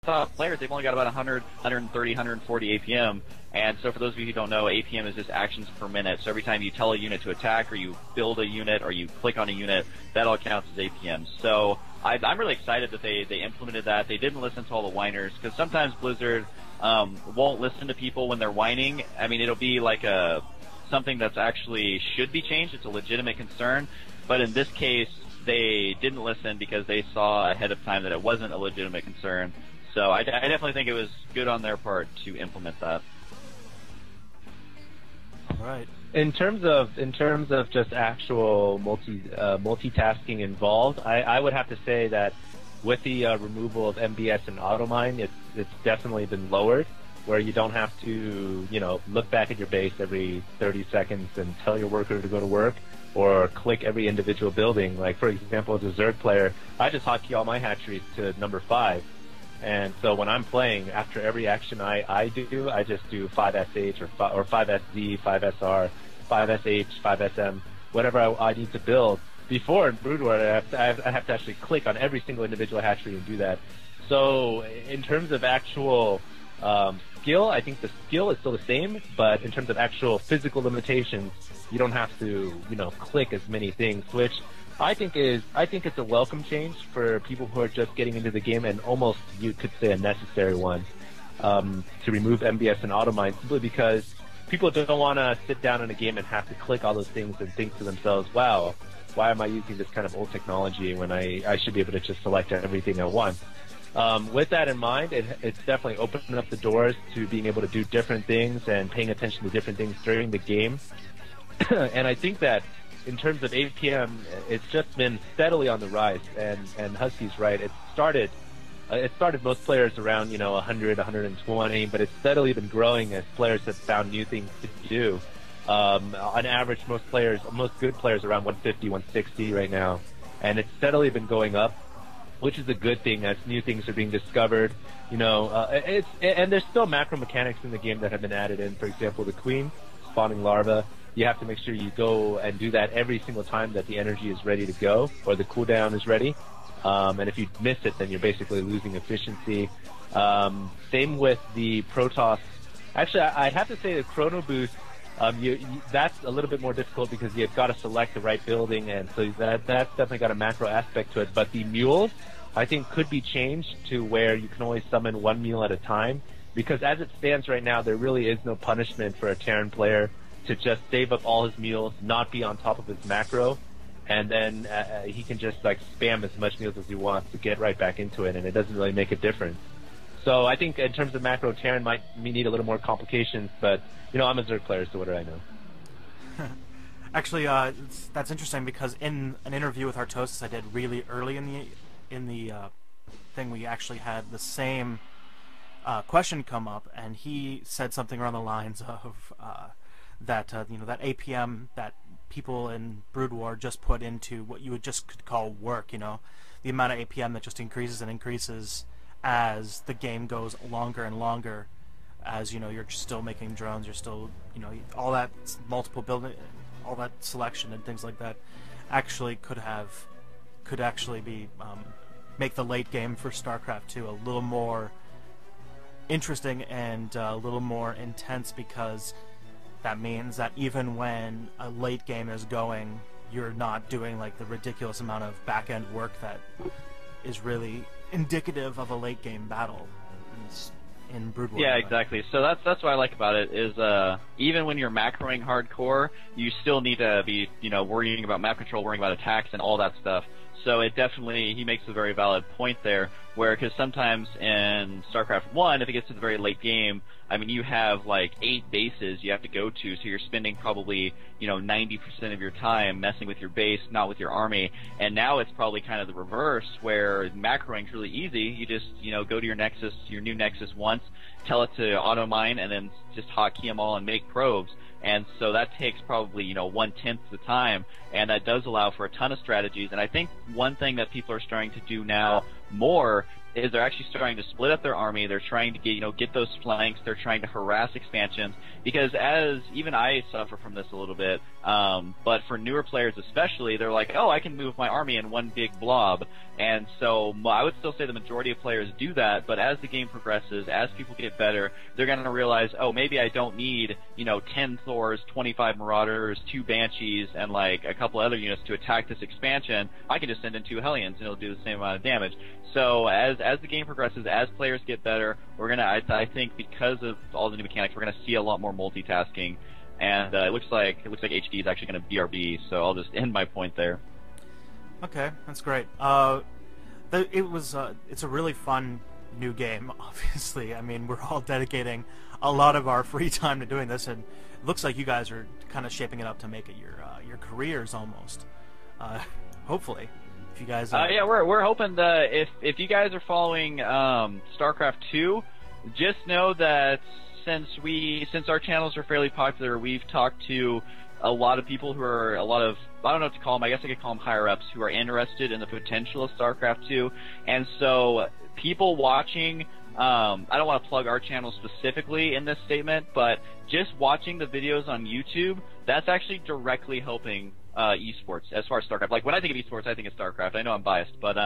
top players, they've only got about 100, 130, 140 APM. And so for those of you who don't know, APM is just actions per minute. So every time you tell a unit to attack, or you build a unit, or you click on a unit, that all counts as APM. So I'm really excited that they implemented that. They didn't listen to all the whiners, because sometimes Blizzard won't listen to people when they're whining. I mean, it'll be like something that's actually should be changed. It's a legitimate concern. But in this case, they didn't listen because they saw ahead of time that it wasn't a legitimate concern. So I definitely think it was good on their part to implement that. All right. In terms of just actual multitasking involved, I would have to say that with the removal of MBS and automine, it's definitely been lowered, where you don't have to look back at your base every 30 seconds and tell your worker to go to work, or click every individual building. Like, for example, as a Zerg player, I just hotkey all my hatcheries to number 5. And so when I'm playing, after every action I do, I just do 5SH or 5SZ, 5SR, 5SH, 5SM, whatever I need to build. Before in Brood War, I have to actually click on every single individual hatchery and do that. So in terms of actual skill, I think the skill is still the same, but in terms of actual physical limitations, you don't have to, click as many things, which I think it's a welcome change for people who are just getting into the game, and almost, you could say, a necessary one, to remove MBS and automine, simply because people don't want to sit down in a game and have to click all those things and think to themselves, wow, why am I using this kind of old technology when I should be able to just select everything at once? With that in mind, it's definitely opened up the doors to being able to do different things and paying attention to different things during the game. And I think that in terms of APM, it's just been steadily on the rise. And Husky's right. It started most players around 100, 120, but it's steadily been growing as players have found new things to do. On average, most good players around 150, 160 right now, and it's steadily been going up, which is a good thing as new things are being discovered. And there's still macro mechanics in the game that have been added in. For example, the queen spawning larva. You have to make sure you go and do that every single time that the energy is ready to go, or the cooldown is ready. And if you miss it, then you're basically losing efficiency. Same with the Protoss. Actually, I have to say the Chrono Boost, that's a little bit more difficult because you've got to select the right building, and so that's definitely got a macro aspect to it. But the mules, I think, could be changed to where you can only summon one mule at a time, because as it stands right now, there really is no punishment for a Terran player to just save up all his mules, not be on top of his macro, and then he can just spam as much mules as he wants to get right back into it, and it doesn't really make a difference. So I think in terms of macro, Terran might need a little more complications, but I'm a Zerg player, so what do I know? Actually, that's interesting, because in an interview with Artosis I did really early in the thing, we actually had the same question come up, and he said something around the lines of that that APM that people in Brood War just put into what you could call work. The amount of APM that just increases and increases as the game goes longer and longer. As you're still making drones, you're still all that multiple building, all that selection and things like that, actually could actually be make the late game for StarCraft 2 a little more interesting and a little more intense, because that means that even when a late game is going, you're not doing the ridiculous amount of back-end work that is really indicative of a late game battle in Brood War. Yeah, exactly. So that's what I like about it is even when you're macroing hardcore, you still need to be worrying about map control, worrying about attacks, and all that stuff. So he makes a very valid point there, because sometimes in StarCraft 1, if it gets to the very late game, I mean, you have 8 bases you have to go to, so you're spending probably 90% of your time messing with your base, not with your army. And now it's probably kind of the reverse, where macroing's really easy. You just go to your new Nexus once, tell it to automine, and then just hotkey them all and make probes. And so that takes probably 1/10 the time, and that does allow for a ton of strategies. And I think one thing that people are starting to do now more is they're actually starting to split up their army. They're trying to get those flanks. They're trying to harass expansions, because as even I suffer from this a little bit, but for newer players especially, they're like, oh, I can move my army in one big blob. And so I would still say the majority of players do that, but as the game progresses, as people get better, they're going to realize, oh, maybe I don't need 10 Thors, 25 Marauders, 2 Banshees, and like a couple other units to attack this expansion. I can just send in 2 Hellions and it'll do the same amount of damage. So as the game progresses, as players get better, we're gonna I think because of all the new mechanics, we're gonna see a lot more multitasking, and it looks like HD is actually gonna BRB. So I'll just end my point there. Okay, that's great. It's a really fun new game. Obviously, I mean, we're all dedicating a lot of our free time to doing this, and it looks like you guys are kind of shaping it up to make it your careers almost. Hopefully. If you guys, yeah, we're hoping that if you guys are following StarCraft 2, just know that since our channels are fairly popular, we've talked to a lot of people who are I don't know what to call them. I guess I could call them higher ups who are interested in the potential of StarCraft 2, and so people watching. I don't want to plug our channel specifically in this statement, but just watching the videos on YouTube, that's actually directly helping esports as far as StarCraft. Like when I think of esports, I think of StarCraft. I know I'm biased, but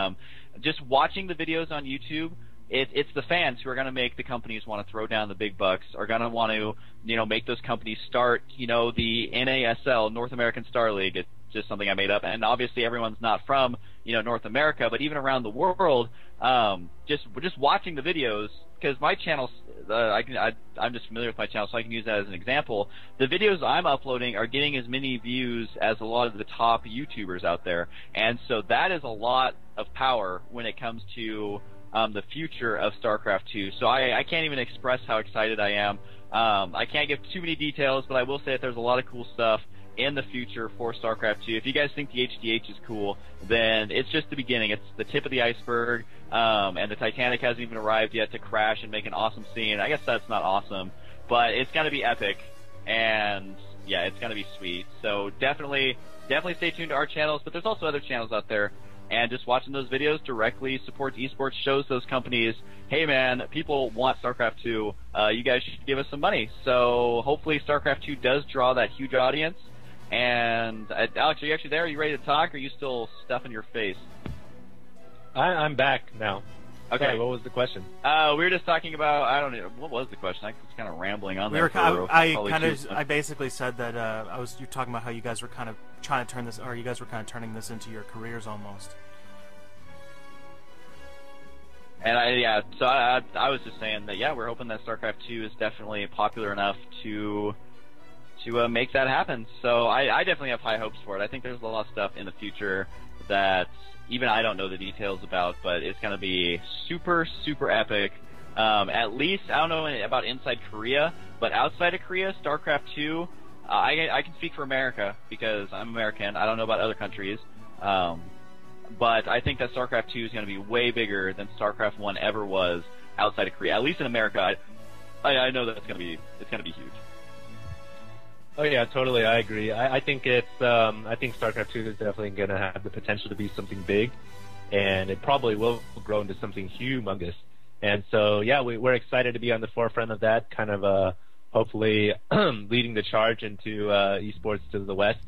just watching the videos on YouTube, it's the fans who are going to make the companies want to throw down the big bucks, are going to want to make those companies start the NASL, North American Star League. It's just something I made up, and obviously everyone's not from North America, but even around the world, just watching the videos, because my channel, I'm just familiar with my channel, so I can use that as an example. The videos I'm uploading are getting as many views as a lot of the top YouTubers out there, and so that is a lot of power when it comes to the future of StarCraft 2. So I can't even express how excited I am. I can't give too many details, but I will say that there's a lot of cool stuff in the future for StarCraft 2. If you guys think the HDH is cool, then it's just the beginning. It's the tip of the iceberg, and the Titanic hasn't even arrived yet to crash and make an awesome scene. I guess that's not awesome, but it's going to be epic, and yeah, it's going to be sweet. So definitely stay tuned to our channels, but there's also other channels out there, and just watching those videos directly supports esports, shows those companies, hey man, people want StarCraft 2, you guys should give us some money. So hopefully StarCraft 2 does draw that huge audience. And Alex, are you actually there? Are you ready to talk, or are you still stuffing your face? I'm back now. Okay. Sorry, what was the question? We were just talking about, I don't know, what was the question? I was kind of rambling on there. I basically said that you're talking about how you guys were kind of trying to turn this, or you guys were kind of turning this into your careers almost. And so I was just saying that, yeah, we're hoping that StarCraft 2 is definitely popular enough to make that happen. So I definitely have high hopes for it. I think there's a lot of stuff in the future that even I don't know the details about, but it's going to be super, super epic. At least, I don't know about inside Korea, but outside of Korea, StarCraft 2, I can speak for America because I'm American. I don't know about other countries. But I think that StarCraft 2 is going to be way bigger than StarCraft 1 ever was outside of Korea. At least in America, I know that it's going to be huge. Oh yeah, totally. I agree. I think I think StarCraft 2 is definitely going to have the potential to be something big, and it probably will grow into something humongous. And so, yeah, we're excited to be on the forefront of that, kind of hopefully leading the charge into esports to the West.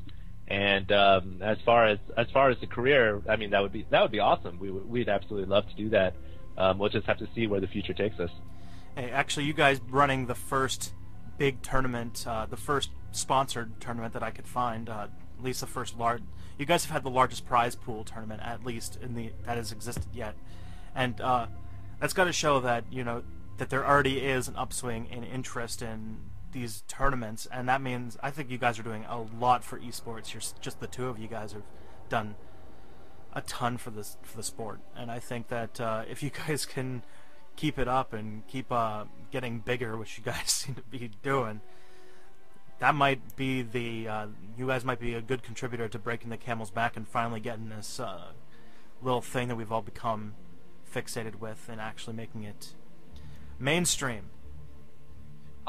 And as far as the career, I mean, that would be awesome. We'd absolutely love to do that. We'll just have to see where the future takes us. Hey, actually, you guys running the first big tournament, the first sponsored tournament that I could find, at least the first large. You guys have had the largest prize pool tournament, at least that has existed yet, and that's got to show that that there already is an upswing in interest in these tournaments, and that means I think you guys are doing a lot for esports. Just the two of you guys have done a ton for the sport, and I think that if you guys can keep it up and keep getting bigger, which you guys seem to be doing, that might be you guys might be a good contributor to breaking the camel's back and finally getting this little thing that we've all become fixated with and actually making it mainstream.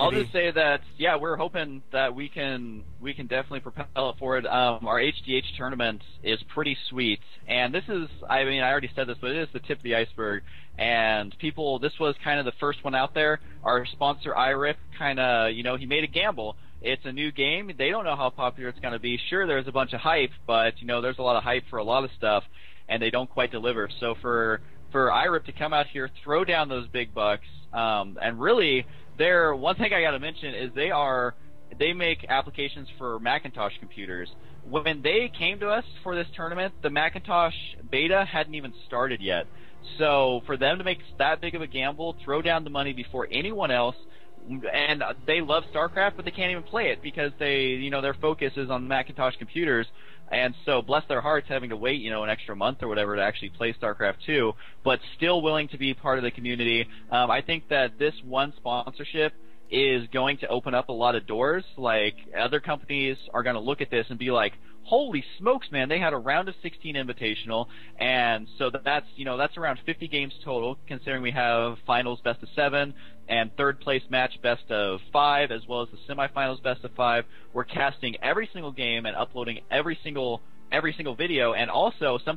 I'll just say that, yeah, we're hoping that we can definitely propel it forward. Our HDH tournament is pretty sweet, and this is, I mean, I already said this, but it is the tip of the iceberg. And people, this was kind of the first one out there. Our sponsor, IRIP, kind of, you know, he made a gamble. It's a new game. They don't know how popular it's going to be. Sure, there's a bunch of hype, but, you know, there's a lot of hype for a lot of stuff, and they don't quite deliver. So for IRIP to come out here, throw down those big bucks, and really, one thing I got to mention is they make applications for Macintosh computers. When they came to us for this tournament, the Macintosh beta hadn't even started yet. So for them to make that big of a gamble, throw down the money before anyone else, and they love StarCraft, but they can't even play it because their focus is on Macintosh computers. And so, bless their hearts, having to wait, you know, an extra month or whatever to actually play StarCraft 2, but still willing to be part of the community. I think that this one sponsorship is going to open up a lot of doors. Like, other companies are going to look at this and be like, holy smokes, man, they had a round of 16 invitational, and so that's around 50 games total, considering we have finals best of 7 and third place match best of 5, as well as the semifinals best of 5. We're casting every single game and uploading every single video, and also some